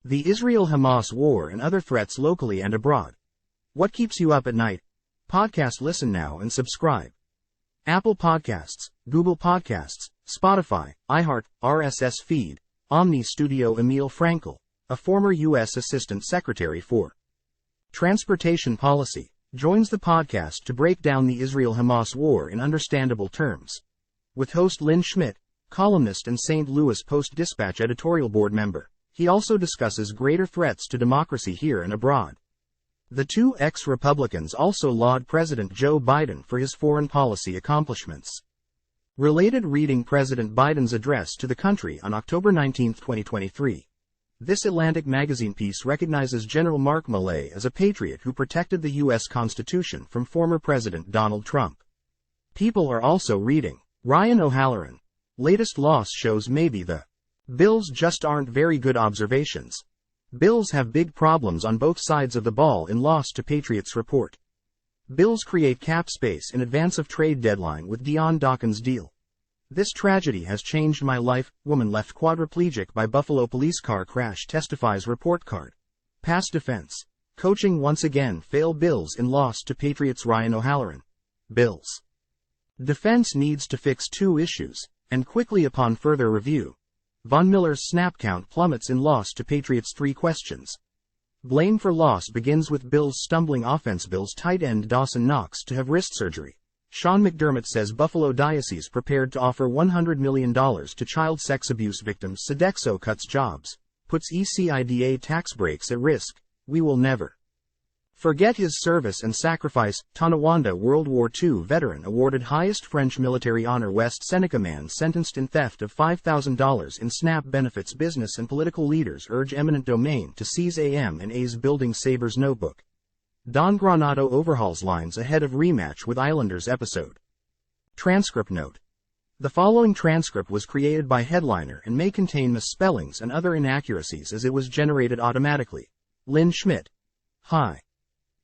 The Israel-Hamas war and other threats locally and abroad. What keeps you up at night? Podcast listen now and subscribe. Apple Podcasts, Google Podcasts, Spotify, iHeart, RSS feed, Omni Studio. Emil Frankel, a former U.S. Assistant Secretary for Transportation Policy, joins the podcast to break down the Israel-Hamas war in understandable terms. With host Lynn Schmidt, columnist and St. Louis Post-Dispatch editorial board member, he also discusses greater threats to democracy here and abroad. The two ex-Republicans also laud President Joe Biden for his foreign policy accomplishments. Related reading President Biden's address to the country on October 19, 2023. This Atlantic magazine piece recognizes General Mark Millay as a patriot who protected the U.S. Constitution from former President Donald Trump. People are also reading Ryan O'Halloran. Latest loss shows maybe the Bills just aren't very good observations. Bills have big problems on both sides of the ball in loss to Patriots Report. Bills create cap space in advance of trade deadline with Dion Dawkins deal. This tragedy has changed my life. Woman left quadriplegic by Buffalo police car crash testifies report card. Pass defense. Coaching once again fail Bills in loss to Patriots Ryan O'Halloran. Bills defense needs to fix two issues, and quickly upon further review. Von Miller's snap count plummets in loss to Patriots 3 questions. Blame for loss begins with Bills stumbling offense. Bills tight end Dawson Knox to have wrist surgery. Sean McDermott says Buffalo Diocese prepared to offer $100 million to child sex abuse victims. Sodexo cuts jobs, puts ECIDA tax breaks at risk. We will never forget his service and sacrifice. Tonawanda World War II veteran awarded highest French military honor. West Seneca man sentenced in theft of $5,000 in SNAP benefits. Business and political leaders urge eminent domain to seize AM&A's building. Sabres notebook. Don Granato overhauls lines ahead of rematch with Islanders episode. Transcript note. The following transcript was created by Headliner and may contain misspellings and other inaccuracies as it was generated automatically. Lynn Schmidt. Hi.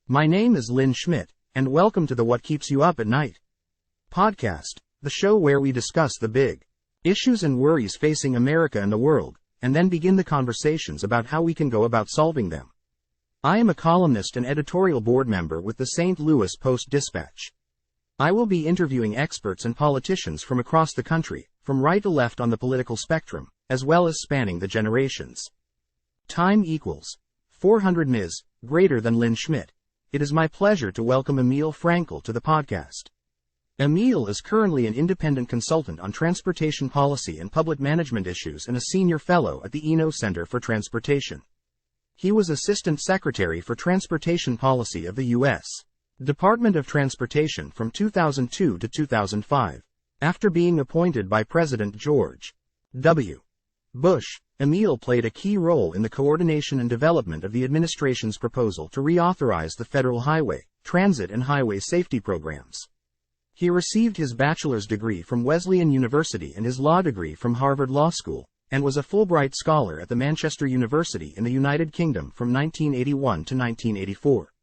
My name is Lynn Schmidt, and welcome to the What Keeps You Up at Night podcast, the show where we discuss the big issues and worries facing America and the world, and then begin the conversations about how we can go about solving them. I am a columnist and editorial board member with the St. Louis Post-Dispatch. I will be interviewing experts and politicians from across the country, from right to left on the political spectrum, as well as spanning the generations. Time equals 400 Ms. greater than Lynn Schmidt. It is my pleasure to welcome Emil Frankel to the podcast. Emil is currently an independent consultant on transportation policy and public management issues and a senior fellow at the ENO Center for Transportation. He was Assistant Secretary for Transportation Policy of the U.S. Department of Transportation from 2002 to 2005. After being appointed by President George W. Bush, Emil played a key role in the coordination and development of the administration's proposal to reauthorize the federal highway, transit and highway safety programs. He received his bachelor's degree from Wesleyan University and his law degree from Harvard Law School, and was a Fulbright Scholar at the Manchester University in the United Kingdom from 1981 to 1984.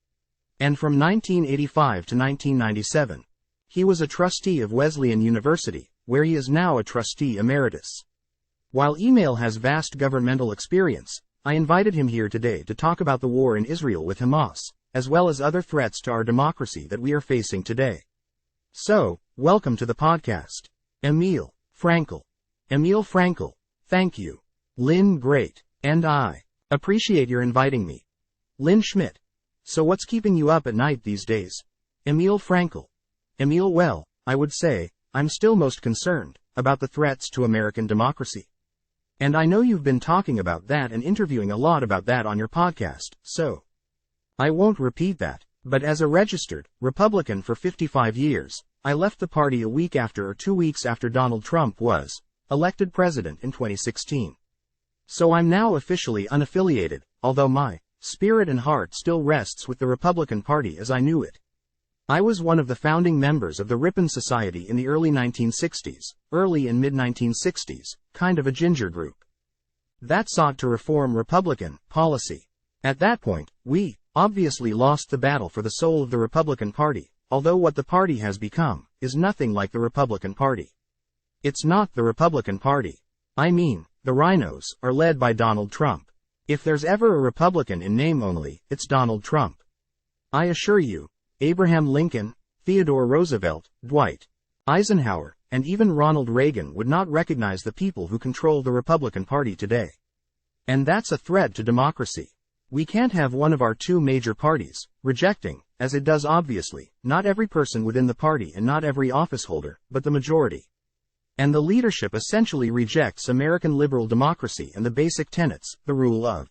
And from 1985 to 1997, he was a trustee of Wesleyan University, where he is now a trustee emeritus. While Emil has vast governmental experience, I invited him here today to talk about the war in Israel with Hamas, as well as other threats to our democracy that we are facing today. So, welcome to the podcast. Emil Frankel. Emil Frankel, thank you. Lynn, great. And I appreciate your inviting me. Lynn Schmidt. So what's keeping you up at night these days? Emil Frankel. Emil, well, I would say, I'm still most concerned about the threats to American democracy. And I know you've been talking about that and interviewing a lot about that on your podcast, so I won't repeat that, but as a registered Republican for 55 years, I left the party a week after or 2 weeks after Donald Trump was elected president in 2016. So I'm now officially unaffiliated, although my spirit and heart still rests with the Republican Party as I knew it. I was one of the founding members of the Ripon Society in the early 1960s, early and mid-1960s, kind of a ginger group that sought to reform Republican policy. At that point, we obviously lost the battle for the soul of the Republican Party, although what the party has become is nothing like the Republican Party. It's not the Republican Party. I mean, the rhinos are led by Donald Trump. If there's ever a Republican in name only, it's Donald Trump. I assure you, Abraham Lincoln, Theodore Roosevelt, Dwight Eisenhower, and even Ronald Reagan would not recognize the people who control the Republican Party today. And that's a threat to democracy. We can't have one of our two major parties rejecting, as it does obviously, not every person within the party and not every office holder, but the majority. And the leadership essentially rejects American liberal democracy and the basic tenets, the rule of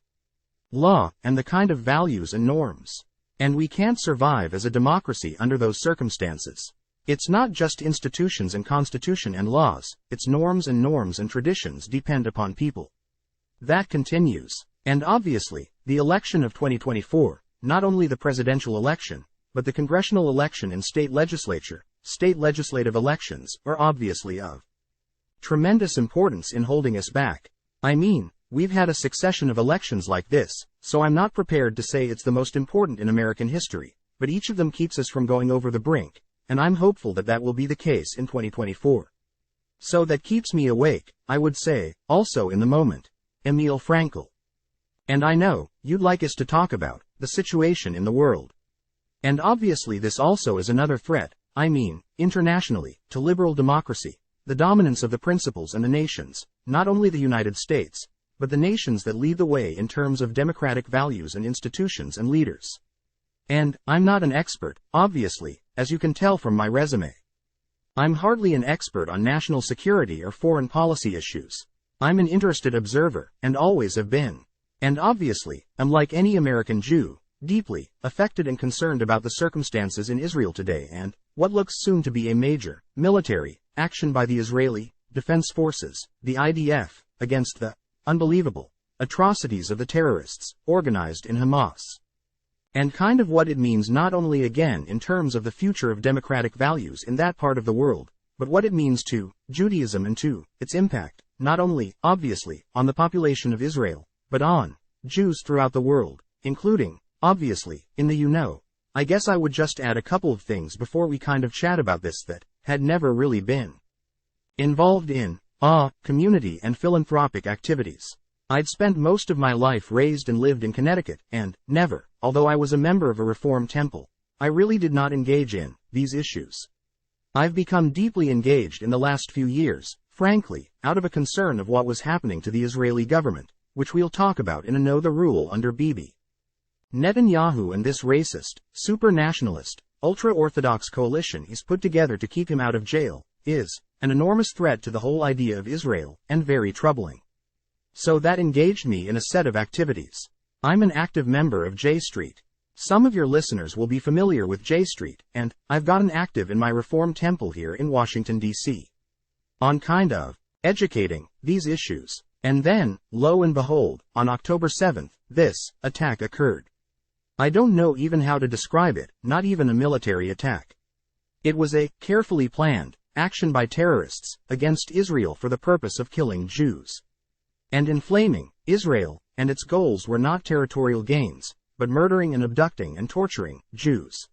law, and the kind of values and norms. And we can't survive as a democracy under those circumstances. It's not just institutions and constitution and laws, it's norms and traditions depend upon people. That continues. And obviously, the election of 2024, not only the presidential election, but the congressional election and state legislature, state legislative elections, are obviously of tremendous importance in holding us back. I mean, we've had a succession of elections like this, so I'm not prepared to say it's the most important in American history, but each of them keeps us from going over the brink, and I'm hopeful that that will be the case in 2024. So that keeps me awake, I would say, also in the moment. Emil Frankel. And I know, you'd like us to talk about the situation in the world. And obviously this also is another threat, I mean, internationally, to liberal democracy, the dominance of the principles and the nations, not only the United States, but the nations that lead the way in terms of democratic values and institutions and leaders. And, I'm not an expert, obviously, as you can tell from my resume. I'm hardly an expert on national security or foreign policy issues. I'm an interested observer, and always have been. And obviously, I'm like any American Jew, deeply affected and concerned about the circumstances in Israel today and what looks soon to be a major military action by the Israeli Defense Forces, the IDF, against the unbelievable atrocities of the terrorists organized in Hamas. And kind of what it means not only again in terms of the future of democratic values in that part of the world, but what it means to Judaism and to its impact, not only, obviously, on the population of Israel, but on Jews throughout the world, including, obviously, in the I guess I would just add a couple of things before we kind of chat about this that had never really been involved in community and philanthropic activities. I'd spent most of my life raised and lived in Connecticut, and never, although I was a member of a Reformed temple, I really did not engage in these issues. I've become deeply engaged in the last few years, frankly, out of a concern of what was happening to the Israeli government, which we'll talk about in a Know the Rule under Bibi Netanyahu and this racist, super-nationalist, ultra-Orthodox coalition he's put together to keep him out of jail, is an enormous threat to the whole idea of Israel, and very troubling. So that engaged me in a set of activities. I'm an active member of J Street. Some of your listeners will be familiar with J Street, and I've gotten active in my Reformed temple here in Washington, D.C. on kind of educating these issues. And then, lo and behold, on October 7th, this attack occurred. I don't know even how to describe it, not even a military attack. It was a carefully planned action by terrorists against Israel for the purpose of killing Jews and inflaming Israel, and its goals were not territorial gains, but murdering and abducting and torturing Jews.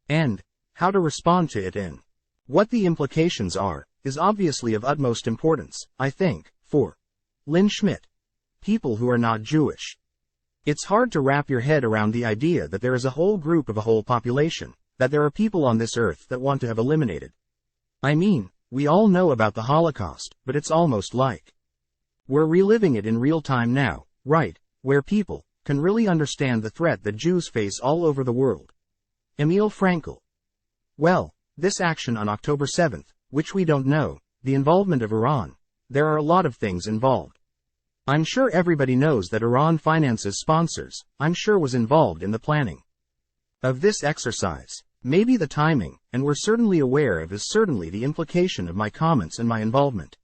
And how to respond to it and what the implications are is obviously of utmost importance, I think, for Lynn Schmidt, people who are not Jewish. It's hard to wrap your head around the idea that there is a whole group of a whole population, that there are people on this earth that want to have eliminated. I mean, we all know about the Holocaust, but it's almost like we're reliving it in real time now, right, where people can really understand the threat that Jews face all over the world. Emil Frankel. Well, this action on October 7th, which we don't know, the involvement of Iran, there are a lot of things involved. I'm sure everybody knows that Iran finances sponsors, I'm sure was involved in the planning of this exercise. Maybe the timing, and we're certainly aware of is certainly the implication of my comments and my involvement.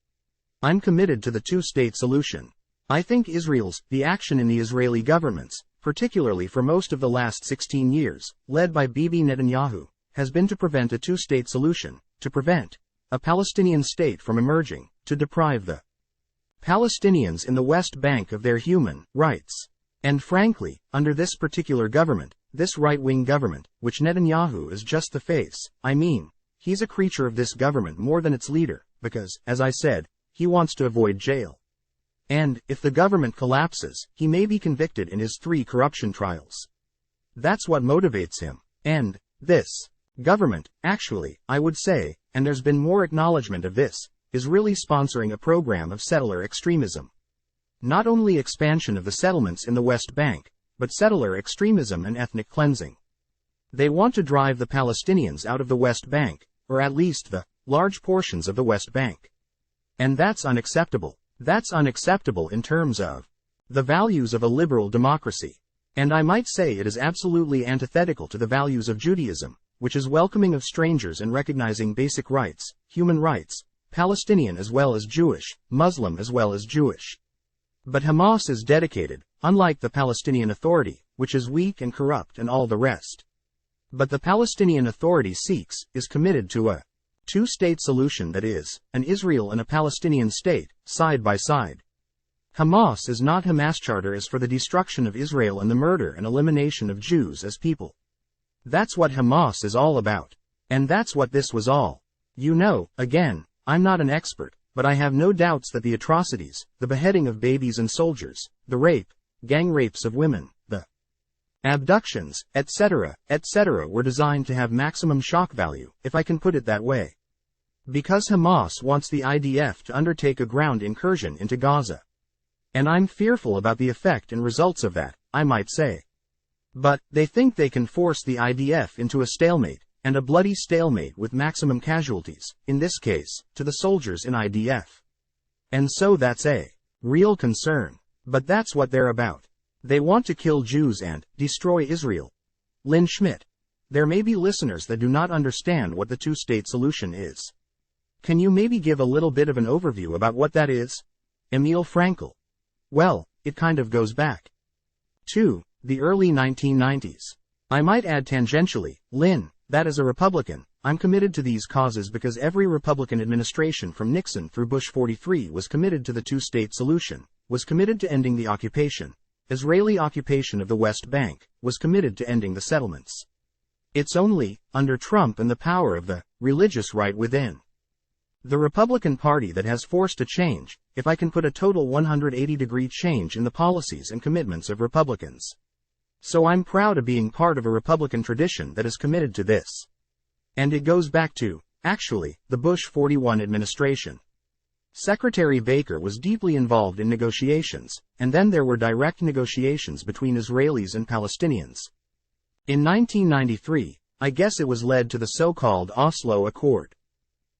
I'm committed to the two-state solution. I think the action in the Israeli governments, particularly for most of the last 16 years, led by Bibi Netanyahu, has been to prevent a two-state solution, to prevent a Palestinian state from emerging, to deprive the Palestinians in the West Bank of their human rights. And frankly, under this particular government, this right-wing government, which Netanyahu is just the face, I mean, he's a creature of this government more than its leader, because, as I said, he wants to avoid jail. And, if the government collapses, he may be convicted in his 3 corruption trials. That's what motivates him. And, this government, actually, I would say, and there's been more acknowledgement of this, is really sponsoring a program of settler extremism. Not only expansion of the settlements in the West Bank, but settler extremism and ethnic cleansing. They want to drive the Palestinians out of the West Bank, or at least the large portions of the West Bank. And that's unacceptable. That's unacceptable in terms of the values of a liberal democracy. And I might say it is absolutely antithetical to the values of Judaism, which is welcoming of strangers and recognizing basic rights, human rights, Palestinian as well as Jewish, Muslim as well as Jewish. But Hamas is dedicated, unlike the Palestinian Authority, which is weak and corrupt and all the rest. But the Palestinian Authority is committed to a 2-state solution, that is, an Israel and a Palestinian state, side by side. Hamas is not. Hamas charter is for the destruction of Israel and the murder and elimination of Jews as people. That's what Hamas is all about. And that's what this was all. You know, again, I'm not an expert, but I have no doubts that the atrocities, the beheading of babies and soldiers, the rape, gang rapes of women, the abductions, etc., were designed to have maximum shock value, if I can put it that way. Because Hamas wants the IDF to undertake a ground incursion into Gaza. And I'm fearful about the effect and results of that, I might say. But, they think they can force the IDF into a stalemate, and a bloody stalemate with maximum casualties, in this case, to the soldiers in IDF. And so that's a real concern. But that's what they're about. They want to kill Jews and destroy Israel. Lynn Schmidt. There may be listeners that do not understand what the 2-state solution is. Can you maybe give a little bit of an overview about what that is? Emil Frankel. Well, it kind of goes back to the early 1990s. I might add tangentially, Lynn, that as a Republican, I'm committed to these causes because every Republican administration from Nixon through Bush 43 was committed to the 2-state solution, was committed to ending the occupation. Israeli occupation of the West Bank, was committed to ending the settlements. It's only, under Trump and the power of the religious right within the Republican Party that has forced a change, if I can put a total 180-degree change in the policies and commitments of Republicans. So I'm proud of being part of a Republican tradition that is committed to this. And it goes back to, actually, the Bush 41 administration. Secretary Baker was deeply involved in negotiations, and then there were direct negotiations between Israelis and Palestinians. In 1993, I guess it was led to the so-called Oslo Accord.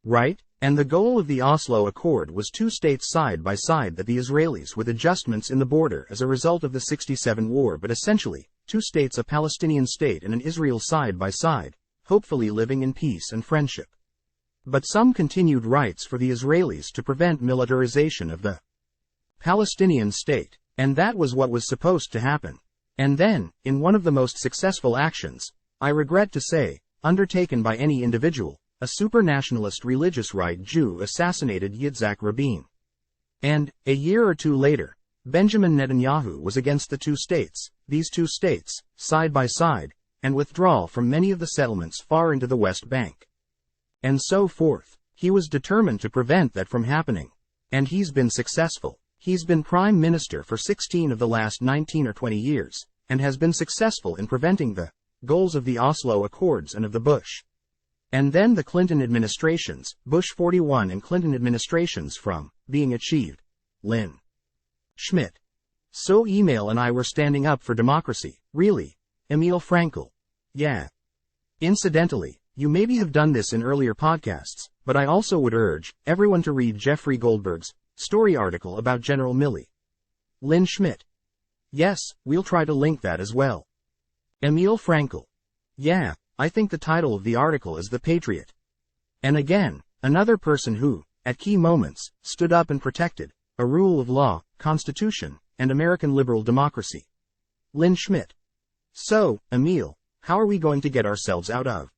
Right? And the goal of the Oslo Accord was 2 states side by side, that the Israelis with adjustments in the border as a result of the '67 war, but essentially, 2 states, a Palestinian state and an Israel side by side, hopefully living in peace and friendship. But some continued rights for the Israelis to prevent militarization of the Palestinian state. And that was what was supposed to happen. And then, in one of the most successful actions, I regret to say, undertaken by any individual, a super-nationalist religious right Jew assassinated Yitzhak Rabin. And, a year or 2 later, Benjamin Netanyahu was against the 2 states, these 2 states, side by side, and withdrawal from many of the settlements far into the West Bank. And so forth. He was determined to prevent that from happening. And he's been successful. He's been Prime Minister for 16 of the last 19 or 20 years, and has been successful in preventing the goals of the Oslo Accords and of the Bush. And then the Clinton administrations, Bush 41 and Clinton administrations, from being achieved. Lynn Schmidt. So Emil and I were standing up for democracy, really. Emil Frankel. Yeah. Incidentally, you maybe have done this in earlier podcasts, but I also would urge everyone to read Jeffrey Goldberg's story article about General Millay. Lynn Schmidt. Yes, we'll try to link that as well. Emil Frankel. Yeah, I think the title of the article is The Patriot. And again, another person who, at key moments, stood up and protected a rule of law, constitution, and American liberal democracy. Lynn Schmidt. So, Emil, how are we going to get ourselves out of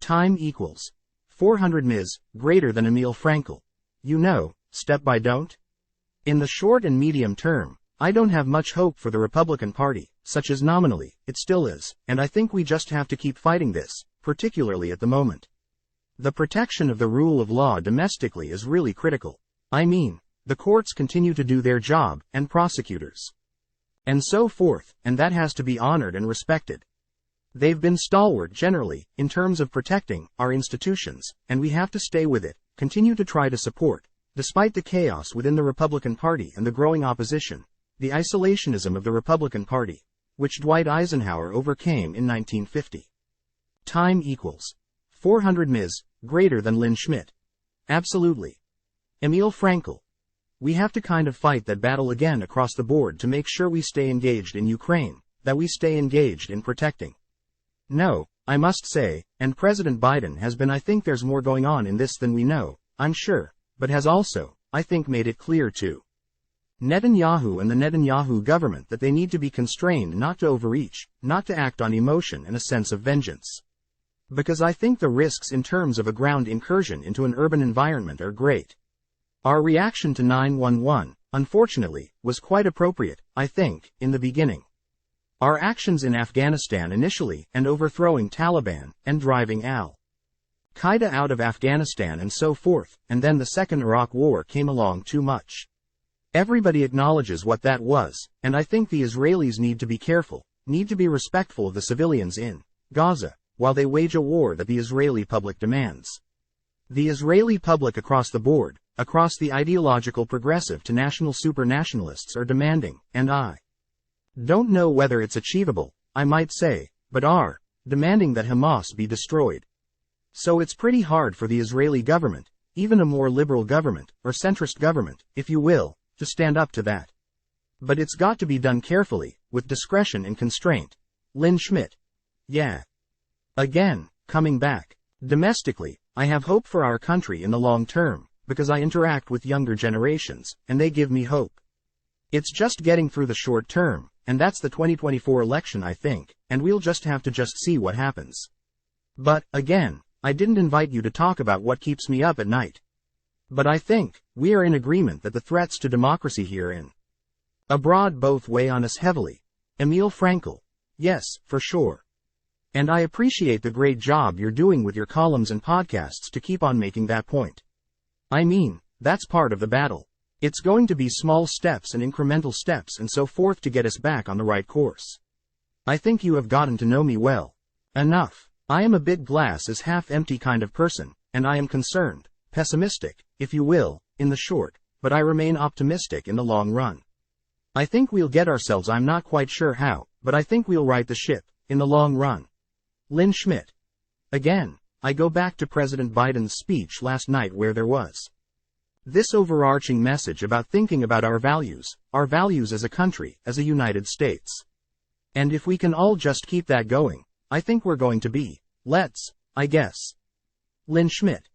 time equals 400 ms greater than Emil Frankel? You know, step by don't? In the short and medium term, I don't have much hope for the Republican Party, such as nominally, it still is, and I think we just have to keep fighting this, particularly at the moment. The protection of the rule of law domestically is really critical. I mean, the courts continue to do their job, and prosecutors. And so forth, and that has to be honored and respected. They've been stalwart generally, in terms of protecting our institutions, and we have to stay with it, continue to try to support, despite the chaos within the Republican Party and the growing opposition, the isolationism of the Republican Party, which Dwight Eisenhower overcame in 1950. Time equals 400 Ms. greater than Lynn Schmidt. Absolutely. Emil Frankel. We have to kind of fight that battle again across the board to make sure we stay engaged in Ukraine, that we stay engaged in protecting. No, I must say, and President Biden has been. I think there's more going on in this than we know, I'm sure, but has also, I think, made it clear to Netanyahu and the Netanyahu government that they need to be constrained not to overreach, not to act on emotion and a sense of vengeance. Because I think the risks in terms of a ground incursion into an urban environment are great. Our reaction to 9/11, unfortunately, was quite appropriate, I think, in the beginning. Our actions in Afghanistan initially, and overthrowing Taliban, and driving al-Qaeda out of Afghanistan and so forth, and then the Second Iraq War came along too much. Everybody acknowledges what that was, and I think the Israelis need to be careful, need to be respectful of the civilians in Gaza, while they wage a war that the Israeli public demands. The Israeli public across the board, across the ideological progressive to national super-nationalists are demanding, and I don't know whether it's achievable, I might say, but are demanding that Hamas be destroyed. So it's pretty hard for the Israeli government, even a more liberal government, or centrist government, if you will, to stand up to that. But it's got to be done carefully, with discretion and constraint. Lynn Schmidt. Yeah. Again, coming back. Domestically, I have hope for our country in the long term, because I interact with younger generations, and they give me hope. It's just getting through the short term, and that's the 2024 election, I think, and we'll just have to see what happens. But, again, I didn't invite you to talk about what keeps me up at night. But I think we are in agreement that the threats to democracy here and abroad both weigh on us heavily. Emil Frankel. Yes, for sure. And I appreciate the great job you're doing with your columns and podcasts to keep on making that point. I mean, that's part of the battle. It's going to be small steps and incremental steps and so forth to get us back on the right course. I think you have gotten to know me well enough. I am a bit glass is half empty kind of person, and I am concerned, pessimistic, if you will, in the short, but I remain optimistic in the long run. I think we'll get ourselves, I'm not quite sure how, but I think we'll right the ship, in the long run. Lynn Schmidt. Again, I go back to President Biden's speech last night where there was this overarching message about thinking about our values as a country, as a United States. And if we can all just keep that going, I think we're going to be, I guess. Lynn Schmidt.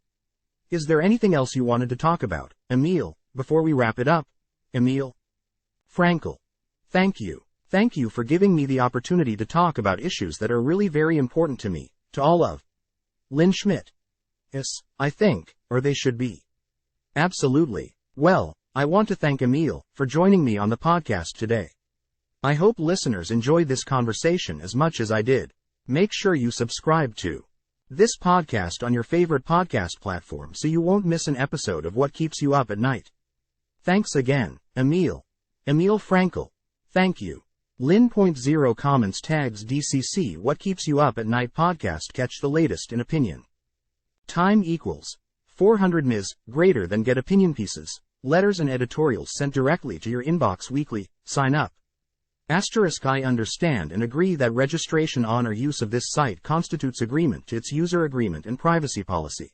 Is there anything else you wanted to talk about, Emil, before we wrap it up? Emil Frankel. Thank you. Thank you for giving me the opportunity to talk about issues that are really very important to me, to all of Lynn Schmidt. Yes, I think, or they should be. Absolutely. Well, I want to thank Emil for joining me on the podcast today. I hope listeners enjoyed this conversation as much as I did. Make sure you subscribe to this podcast on your favorite podcast platform so you won't miss an episode of What Keeps You Up at Night. Thanks again, Emil Frankel. Thank you. Lynn.0 comments tags DCC What Keeps You Up at Night podcast. Catch the latest in opinion. Time equals 400 Ms. greater than get opinion pieces, letters and editorials sent directly to your inbox weekly. Sign up. I understand and agree that registration on or use of this site constitutes agreement to its user agreement and privacy policy.